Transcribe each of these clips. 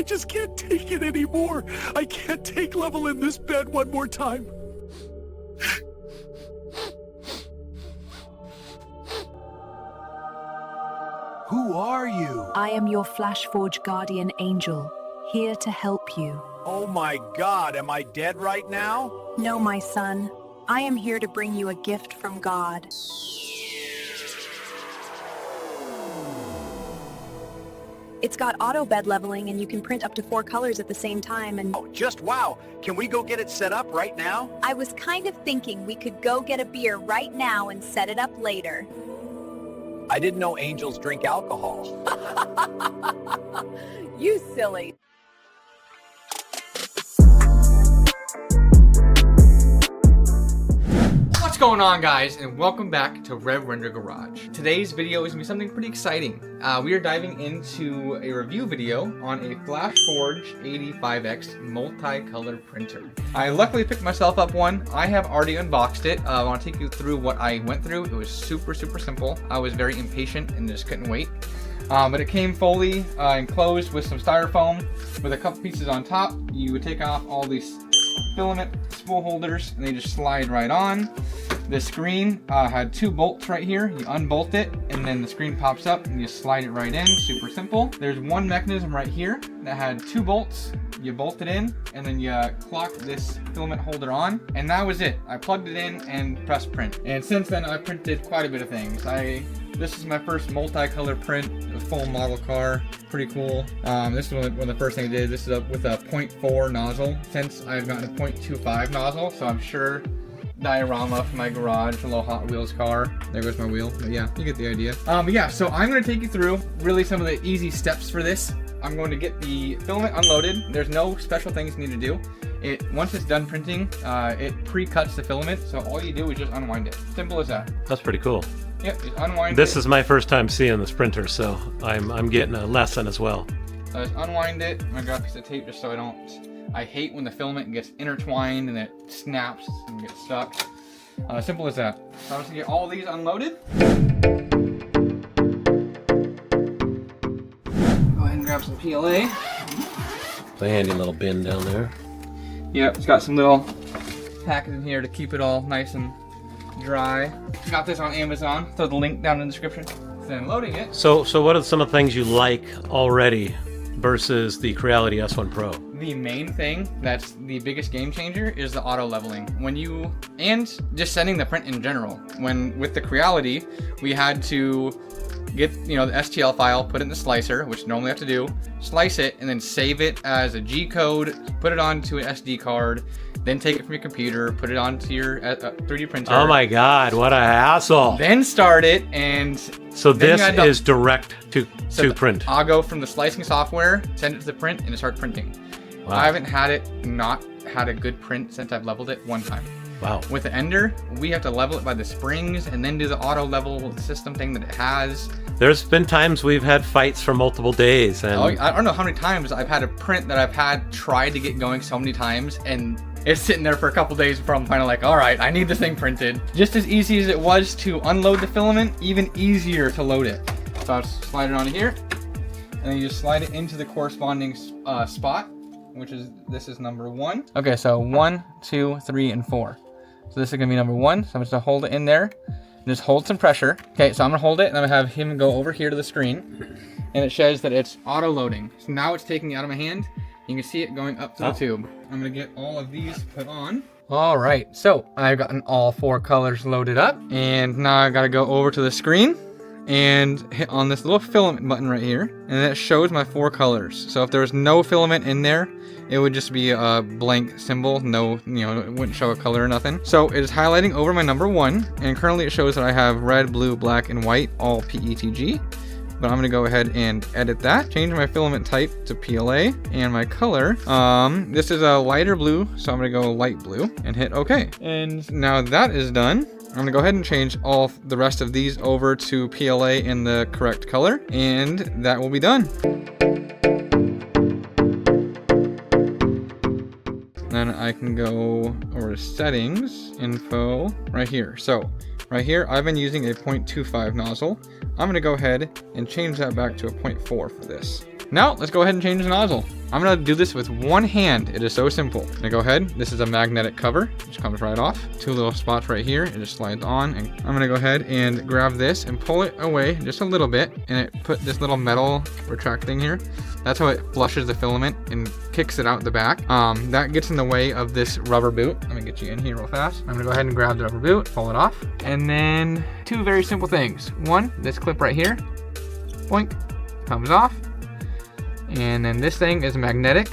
just can't take it anymore. I can't take level in this bed one more time. Who are you? I am your FlashForge guardian angel, here to help you. Oh my God, am I dead right now? No, my son. I am here to bring you a gift from God. It's got auto bed leveling and you can print up to 4 colors at the same time and... Oh, just wow. Can we go get it set up right now? I was kind of thinking we could go get a beer right now and set it up later. I didn't know angels drink alcohol. You silly. What's going on, guys, and welcome back to RevRender Garage. Today's video is going to be something pretty exciting. We are diving into a review video on a FlashForge AD5X multi-color printer. I luckily picked myself up one. I have already unboxed it. I want to take you through what I went through. It was super simple. I was very impatient and just couldn't wait. But it came fully enclosed with some styrofoam with a couple pieces on top. You would take off all these filament spool holders and they just slide right on. The screen had 2 bolts right here. You unbolt it and then the screen pops up and you slide it right in. Super simple. There's one mechanism right here that had 2 bolts. You bolt it in and then you clock this filament holder on, and that was it. I plugged it in and pressed print. And since then I've printed quite a bit of things. This is my first multicolor print, a full model car. Pretty cool. This is one of the first things I did. This is with a 0.4 nozzle. Since I've gotten a 0.25 nozzle, so I'm sure diorama for my garage, a little Hot Wheels car. There goes my wheel, but yeah, you get the idea. But yeah, so I'm gonna take you through really some of the easy steps for this. I'm going to get the filament unloaded. There's no special things you need to do. Once it's done printing, it pre-cuts the filament, so all you do is just unwind it. Simple as that. That's pretty cool. Yep, just unwind This it. is my first time seeing this printer, so I'm getting a lesson as well. So I just unwind it. I'm gonna grab a piece of tape just so I hate when the filament gets intertwined and it snaps and gets stuck. Simple as that. So I'm just gonna get all these unloaded. Go ahead and grab some PLA. The handy little bin down there. Yep, it's got some little packets in here to keep it all nice and dry. Got this on Amazon, throw the link down in the description. Then loading it. So what are some of the things you like already versus the Creality S1 Pro? The main thing that's the biggest game changer is the auto leveling. And just sending the print in general. With the Creality, we had to get the STL file, put it in the slicer, which normally have to do, slice it, and then save it as a G code, put it onto an SD card, then take it from your computer, put it onto your 3D printer. Oh my God, what a hassle! Then start it, and so this is direct to print. I'll go from the slicing software, send it to the print, and it starts printing. Wow. I haven't not had a good print since I've leveled it one time. Wow. With the Ender, we have to level it by the springs and then do the auto level system thing that it has. There's been times we've had fights for multiple days. And I don't know how many times I've had a print that I've tried to get going so many times, and it's sitting there for a couple days before I'm finally like, all right, I need this thing printed. Just as easy as it was to unload the filament, even easier to load it. So I'll just slide it on here, and then you just slide it into the corresponding spot, this is number 1. Okay, so 1, 2, 3, and 4. So this is gonna be number 1. So I'm just gonna hold it in there and just hold some pressure. Okay, so I'm gonna hold it and I'm gonna have him go over here to the screen, and it says that it's auto loading. So now it's taking it out of my hand. You can see it going up to the tube. I'm gonna get all of these put on. All right, so I've gotten all 4 colors loaded up, and now I gotta go over to the screen and hit on this little filament button right here, and it shows my 4 colors. So if there was no filament in there, it would just be a blank symbol. No, it wouldn't show a color or nothing. So it is highlighting over my number 1, and currently it shows that I have red, blue, black, and white, all PETG. But I'm gonna go ahead and edit that, change my filament type to PLA, and my color, this is a lighter blue, so I'm gonna go light blue, and hit OK. And now that is done, I'm gonna go ahead and change all the rest of these over to PLA in the correct color, and that will be done. Then I can go over to settings, info, right here. So right here, I've been using a 0.25 nozzle. I'm gonna go ahead and change that back to a 0.4 for this. Now let's go ahead and change the nozzle. I'm gonna do this with one hand. It is so simple. I'm gonna go ahead. This is a magnetic cover, which comes right off. Two little spots right here. It just slides on. And I'm gonna go ahead and grab this and pull it away just a little bit. And it put this little metal retract thing here. That's how it flushes the filament and kicks it out the back. That gets in the way of this rubber boot. Let me get you in here real fast. I'm gonna go ahead and grab the rubber boot, pull it off. And then two very simple things. One, this clip right here, boink, comes off. And then this thing is magnetic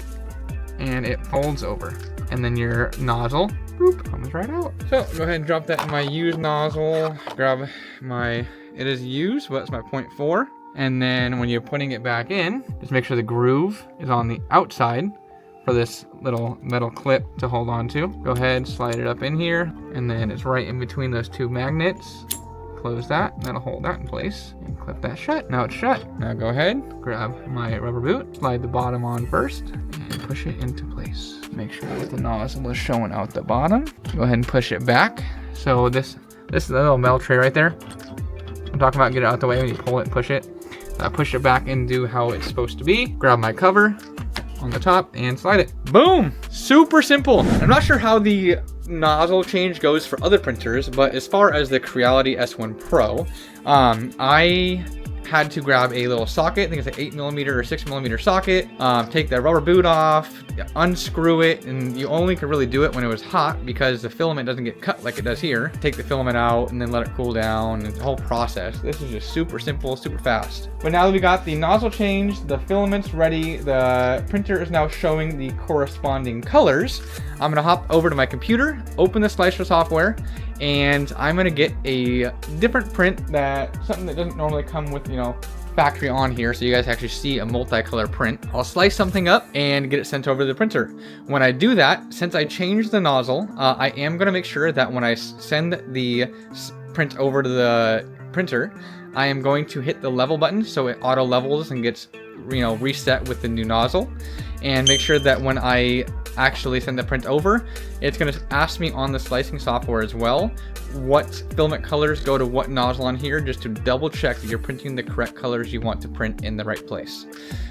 and it folds over. And then your nozzle, boop, comes right out. So go ahead and drop that in my used nozzle. Grab my, it is used, but it's my 0.4. And then when you're putting it back in, just make sure the groove is on the outside for this little metal clip to hold on to. Go ahead, slide it up in here, and then it's right in between those two magnets. Close that, and that'll hold that in place, and clip that shut. Now it's shut. Now go ahead, grab my rubber boot, slide the bottom on first, and push it into place. Make sure that the nozzle is showing out the bottom. Go ahead and push it back. So this is the little metal tray right there. I'm talking about get it out the way when you pull it, push it. Push it back and do how it's supposed to be. Grab my cover on the top and slide it. Boom! Super simple. I'm not sure how the nozzle change goes for other printers, but as far as the Creality S1 Pro, I had to grab a little socket. I think it's an 8mm or 6mm socket. Take the rubber boot off, unscrew it, and you only could really do it when it was hot because the filament doesn't get cut like it does here. Take the filament out and then let it cool down, and the whole process. This is just super simple, super fast. But now that we got the nozzle changed, the filament's ready, the printer is now showing the corresponding colors. I'm gonna hop over to my computer, open the Slicer software, and I'm gonna get a different print, something that doesn't normally come with, you know, factory on here, so you guys actually see a multicolor print. I'll slice something up and get it sent over to the printer. When I do that, since I changed the nozzle, I am gonna make sure that when I send the print over to the printer, I am going to hit the level button so it auto levels and gets, you know, reset with the new nozzle, and make sure that when I actually send the print over, it's going to ask me on the slicing software as well what filament colors go to what nozzle on here, just to double check that you're printing the correct colors you want to print in the right place.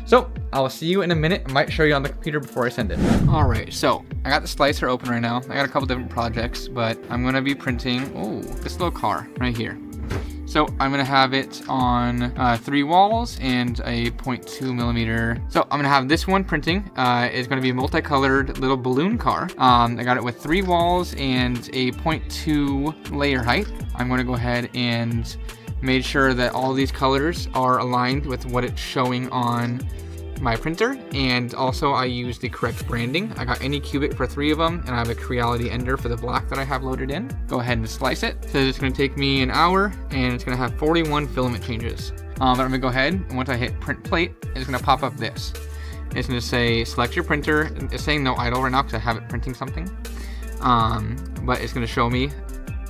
So I'll see you in a minute. I might show you on the computer before I send it. All right, so I got the slicer open right now. I got a couple different projects, but I'm going to be printing this little car right here. So I'm gonna have it on 3 walls and a 0.2mm. So I'm gonna have this one printing. It's gonna be a multicolored little balloon car. I got it with 3 walls and a 0.2 layer height. I'm gonna go ahead and make sure that all these colors are aligned with what it's showing on my printer, and also I use the correct branding. I got Anycubic for 3 of them, and I have a Creality Ender for the black that I have loaded in. Go ahead and slice it. So it's gonna take me an hour, and it's gonna have 41 filament changes. But I'm gonna go ahead, and once I hit print plate, it's gonna pop up this. It's gonna say select your printer. It's saying no idle right now because I have it printing something. But it's gonna show me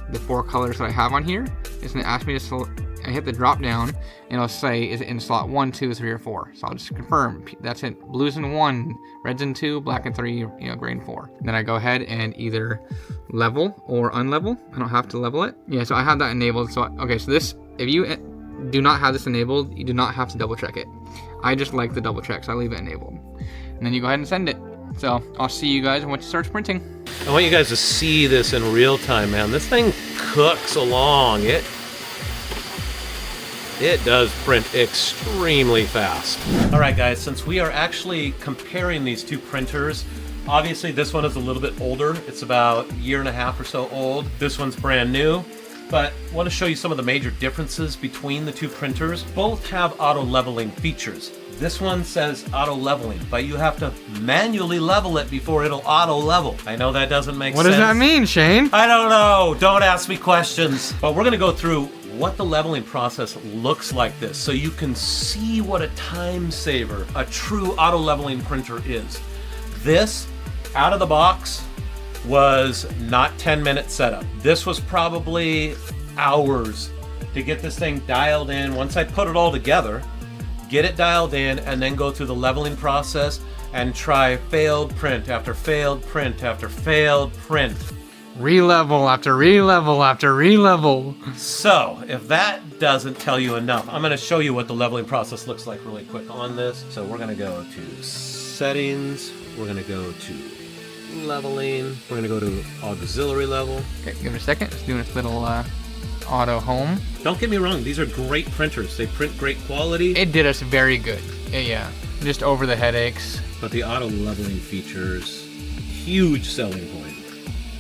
the 4 colors that I have on here. It's gonna ask me to I hit the drop down, and it'll say, is it in slot 1, 2, 3, or 4? So I'll just confirm. That's it. Blues in 1, reds in 2, black in 3, gray in 4. Then I go ahead and either level or unlevel. I don't have to level it. Yeah, so I have that enabled. So okay, so this, if you do not have this enabled, you do not have to double check it. I just like the double check, so I leave it enabled. And then you go ahead and send it. So I'll see you guys once it starts printing. I want you guys to see this in real time, man. This thing cooks along. It does print extremely fast. All right, guys, since we are actually comparing these two printers, obviously this one is a little bit older. It's about a year and a half or so old. This one's brand new, but I want to show you some of the major differences between the two printers. Both have auto leveling features. This one says auto leveling, but you have to manually level it before it'll auto level. I know that doesn't make sense. What does that mean, Shane? I don't know. Don't ask me questions. But we're gonna go through what the leveling process looks like this, so you can see what a time saver a true auto leveling printer is. This, out of the box, was not 10-minute setup. This was probably hours to get this thing dialed in. Once I put it all together, get it dialed in, and then go through the leveling process and try failed print after failed print after failed print. Re-level after re-level after re-level. So, if that doesn't tell you enough, I'm going to show you what the leveling process looks like really quick on this. So we're going to go to settings, we're going to go to leveling, we're going to go to auxiliary level. Okay, give it a second. It's doing its little auto home. Don't get me wrong, these are great printers. They print great quality. It did us very good. Yeah, just over the headaches. But the auto leveling features, huge selling point.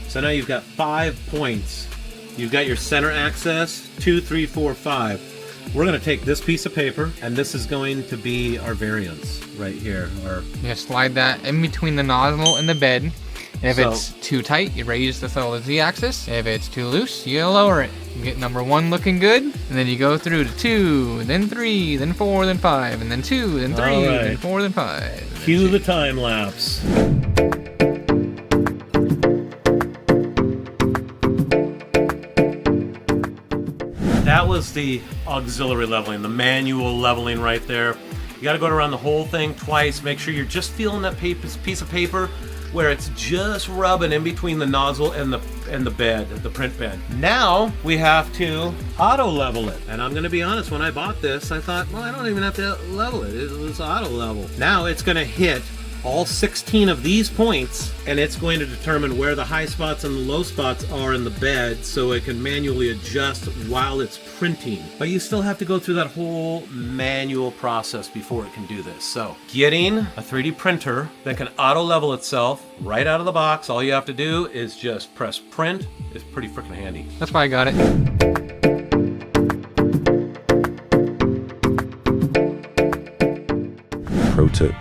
So now you've got 5 points. You've got your center axis, 2, 3, 4, 5. We're going to take this piece of paper, and this is going to be our variance right here. You slide that in between the nozzle and the bed. And if it's too tight, you raise the z-axis. If it's too loose, you lower it. You get number 1 looking good, and then you go through to 2, then 3, then 4, then 5, and then 2, then 3, then 4, then 5. Cue the time lapse. That was the auxiliary leveling, the manual leveling right there. You got to go around the whole thing twice. Make sure you're just feeling that piece of paper where it's just rubbing in between the nozzle and the bed, the print bed. Now we have to auto level it. And I'm going to be honest, when I bought this, I thought, well, I don't even have to level it. It was auto level. Now it's going to hit all 16 of these points, and it's going to determine where the high spots and the low spots are in the bed, so it can manually adjust while it's printing. But you still have to go through that whole manual process before it can do this. So getting a 3D printer that can auto level itself right out of the box, all you have to do is just press print. It's pretty freaking handy. That's why I got it. Pro tip.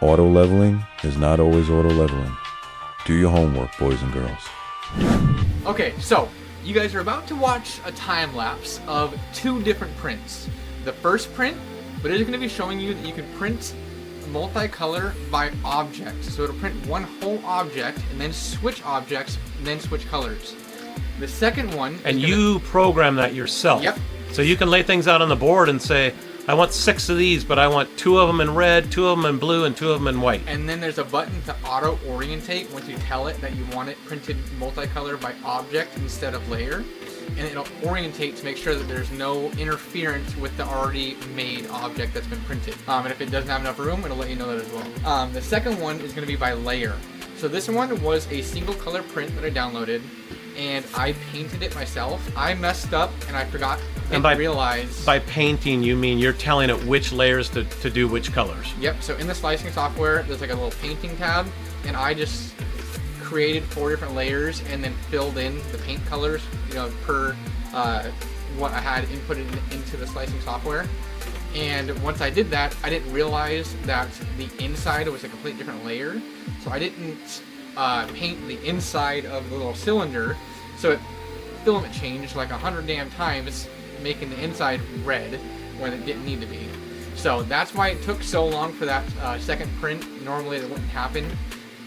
Auto leveling is not always auto leveling. Do your homework, boys and girls. Okay, so you guys are about to watch a time lapse of 2 different prints. The first print, but it is going to be showing you that you can print multicolor by object. So it'll print one whole object and then switch objects and then switch colors. The second one, and you program that yourself. Yep. So you can lay things out on the board and say, I want 6 of these, but I want 2 of them in red, 2 of them in blue, and 2 of them in white. And then there's a button to auto orientate once you tell it that you want it printed multicolor by object instead of layer. And it'll orientate to make sure that there's no interference with the already made object that's been printed. And if it doesn't have enough room, it'll let you know that as well. The second one is going to be by layer. So this one was a single color print that I downloaded, and I painted it myself. I messed up and I forgot and realized. By painting, you mean you're telling it which layers to do which colors. Yep, so in the slicing software, there's like a little painting tab, and I just created 4 different layers and then filled in the paint colors, you know, per what I had inputted into the slicing software. And once I did that, I didn't realize that the inside was a completely different layer. So I didn't paint the inside of the little cylinder, so filament changed like 100 damn times, making the inside red when it didn't need to be. So that's why it took so long for that second print. Normally it wouldn't happen.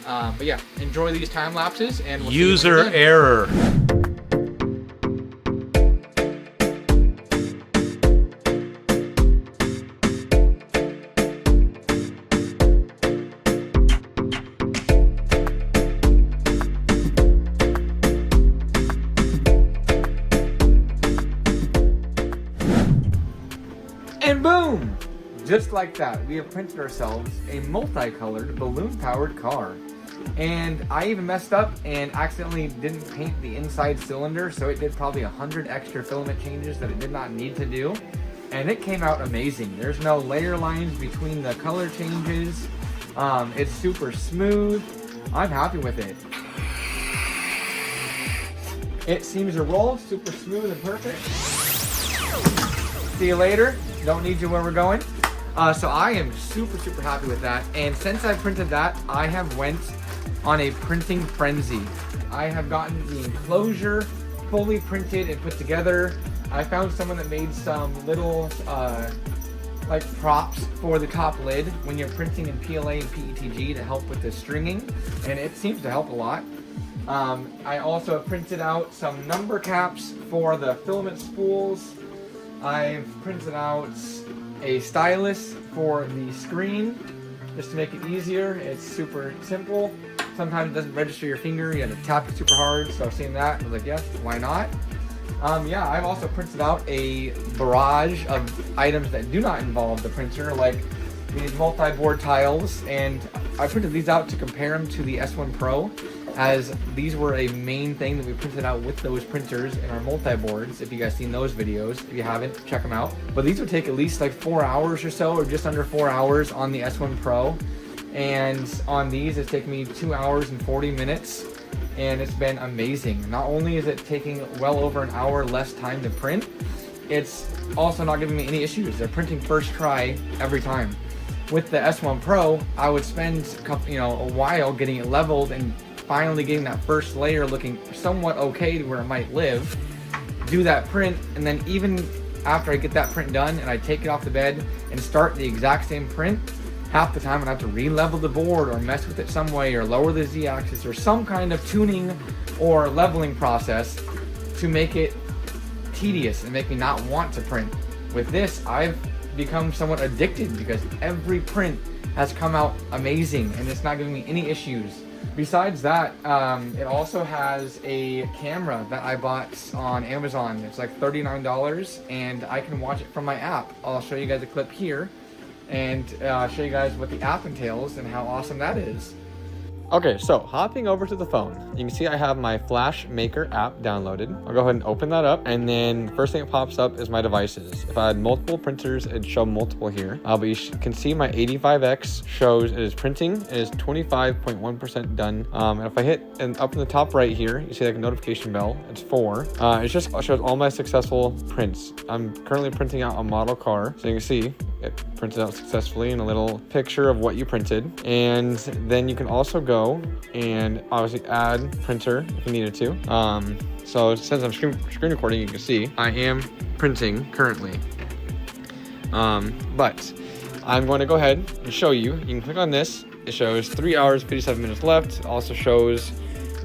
But yeah, enjoy these time lapses, and we'll user error. And boom! Just like that, we have printed ourselves a multicolored balloon-powered car. And I even messed up and accidentally didn't paint the inside cylinder, so it did probably 100 extra filament changes that it did not need to do. And it came out amazing. There's no layer lines between the color changes. It's super smooth. I'm happy with it. It seems to roll super smooth and perfect. See you later. Don't need you where we're going. So I am super happy with that. And since I printed that, I have went on a printing frenzy. I have gotten the enclosure fully printed and put together. I found someone that made some little like props for the top lid when you're printing in PLA and PETG to help with the stringing, and it seems to help a lot. I also have printed out some number caps for the filament spools. I've printed out a stylus for the screen just to make it easier. It's super simple. sometimes it doesn't register your finger, you have to tap it super hard. So I've seen that, I was like, yeah, why not? Yeah, I've also printed out a barrage of items that do not involve the printer, like these multi-board tiles, and I printed these out to compare them to the S1 Pro, as these were a main thing that we printed out with those printers in our multi-boards. If you guys seen those videos, if you haven't, check them out. But these would take at least like 4 hours or so, or just under 4 hours on the S1 Pro, and on these it's taken me 2 hours and 40 minutes. And it's been amazing. Not only is it taking well over an hour less time to print, it's also not giving me any issues. They're printing first try every time. With the S1 Pro, I would spend a while getting it leveled and finally getting that first layer looking somewhat okay to where it might live. Do that print, and then even after I get that print done and I take it off the bed and start the exact same print, half the time I have to re-level the board or mess with it some way or lower the Z-axis or some kind of tuning or leveling process to make it tedious and make me not want to print. With this, I've become somewhat addicted because every print has come out amazing and it's not giving me any issues. Besides that, it also has a camera that I bought on Amazon. It's like $39 and I can watch it from my app. I'll show you guys a clip here and show you guys what the app entails and how awesome that is. Okay, so hopping over to the phone, you can see I have my Flash Maker app downloaded. I'll go ahead and open that up, and then the first thing that pops up is my devices. If I had multiple printers, it'd show multiple here. But you can see my AD5X shows it is printing. It is 25.1% done. And if I hit up in the top right here, you see like a notification bell. It's 4. It just shows all my successful prints. I'm currently printing out a model car, so you can see it printed out successfully and a little picture of what you printed. And then you can also go and obviously add printer if you needed to. So since I'm screen recording, you can see I am printing currently. But I'm going to go ahead and show you. You can click on this. It shows 3 hours, 57 minutes left. It also shows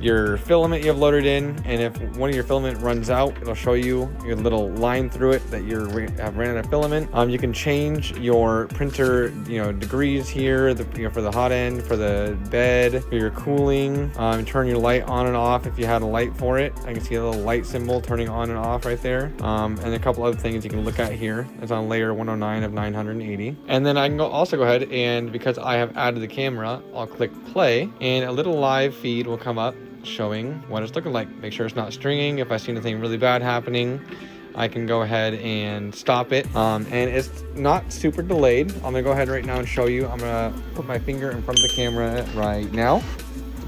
your filament you have loaded in, and if one of your filament runs out, it'll show you your little line through it that you have ran out of filament. You can change your printer, degrees here, for the hot end, for the bed, for your cooling. Turn your light on and off if you had a light for it. I can see a little light symbol turning on and off right there. And a couple other things you can look at here. It's on layer 109 of 980. And then I can also go ahead and, because I have added the camera, I'll click play, and a little live feed will come up showing what it's looking like. Make sure it's not stringing. If I see anything really bad happening, I can go ahead and stop it. And it's not super delayed. I'm gonna go ahead right now and show you. I'm gonna put my finger in front of the camera right now.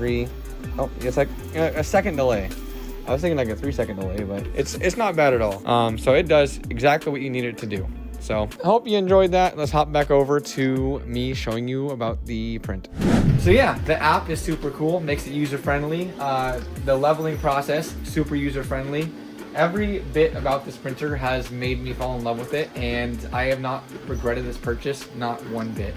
It's like a second delay. I was thinking like a 3-second delay, but it's not bad at all. So it does exactly what you need it to do. So I hope you enjoyed that. Let's hop back over to me showing you about the print. So yeah, the app is super cool, makes it user-friendly. The leveling process, super user-friendly. Every bit about this printer has made me fall in love with it, and I have not regretted this purchase, not one bit.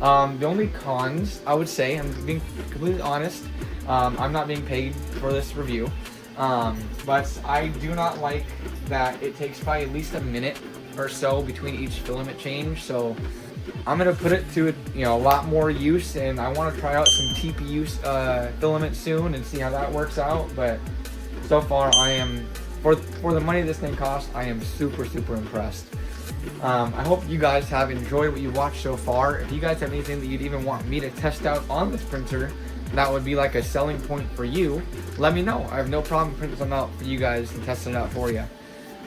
The only cons, I would say, I'm being completely honest, I'm not being paid for this review, but I do not like that it takes probably at least a minute or so between each filament change. So I'm gonna put it to a lot more use, and I want to try out some TPU filament soon and see how that works out. But so far, I am for the money this thing costs, I am super impressed. I hope you guys have enjoyed what you watched so far. If you guys have anything that you'd even want me to test out on this printer, that would be like a selling point for you, let me know. I have no problem printing them out for you guys and testing it out for you.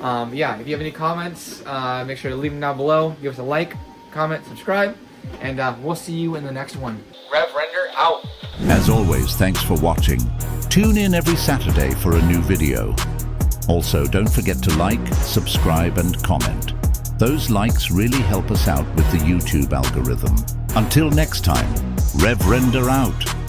Yeah, if you have any comments, make sure to leave them down below. Give us a like, comment, subscribe, and we'll see you in the next one. RevRender out. As always, thanks for watching. Tune in every Saturday for a new video. Also, don't forget to like, subscribe, and comment. Those likes really help us out with the YouTube algorithm. Until next time, RevRender out.